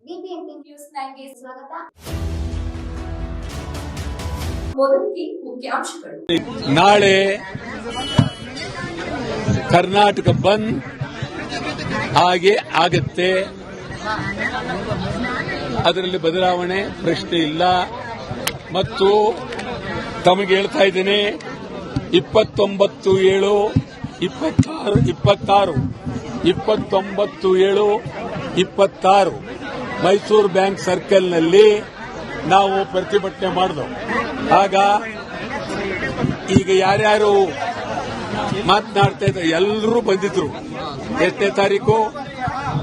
BBMP news 9ಗೆ ಸ್ವಾಗತ. ಮೊದಲಿಗೆ ಮುಖ್ಯಾಂಶಗಳು. ನಾಳೆ ಕರ್ನಾಟಕ ಬಂದ್ ಹಾಗೆ ಆಗತ್ತೆ, ಅದರಲ್ಲಿ ಬದಲಾವಣೆ ಪ್ರಶ್ನೆ ಇಲ್ಲ. ಮತ್ತು ತಮಗೆ ಹೇಳ್ತಾ ಇದ್ದೇನೆ, 29/7/26 ಮೈಸೂರು ಬ್ಯಾಂಕ್ ಸರ್ಕಲ್ನಲ್ಲಿ ನಾವು ಪ್ರತಿಭಟನೆ ಮಾಡಿದೆವು. ಆಗ ಈಗ ಯಾರ್ಯಾರು ಮಾತನಾಡ್ತಾ ಇದ್ದಾರೆ ಎಲ್ಲರೂ ಬಂದಿದ್ರು. ಎಷ್ಟನೇ ತಾರೀಕು?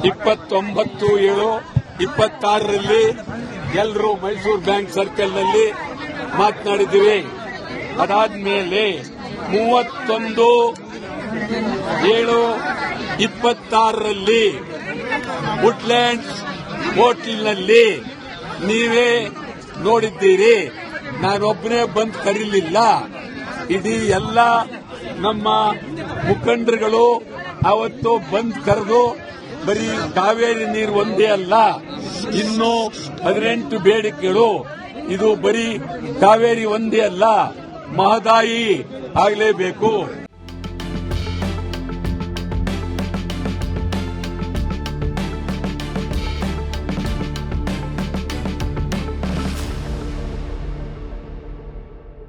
29/7/26 ಎಲ್ಲರೂ ಮೈಸೂರು ಬ್ಯಾಂಕ್ ಸರ್ಕಲ್ನಲ್ಲಿ ಮಾತನಾಡಿದ್ದೀವಿ. ಅದಾದ್ಮೇಲೆ 31/7/26 ವುಡ್ಲ್ಯಾಂಡ್ಸ್ ಹೋಟೆಲ್ನಲ್ಲಿ ನೀವೇ ನೋಡಿದ್ದೀರಿ. ನಾನೊಬ್ಬನೇ ಬಂದು ಕರೀಲಿಲ್ಲ, ಇಡೀ ಎಲ್ಲ ನಮ್ಮ ಮುಖಂಡರುಗಳು ಅವತ್ತು ಬಂದ್ ಕರೆದು ಬರೀ ಕಾವೇರಿ ನೀರು ಒಂದೇ ಅಲ್ಲ, ಇನ್ನೂ 18 ಬೇಡಿಕೆಗಳು. ಇದು ಬರೀ ಕಾವೇರಿ ಒಂದೇ ಅಲ್ಲ, ಮಹದಾಯಿ ಆಗಲೇಬೇಕು.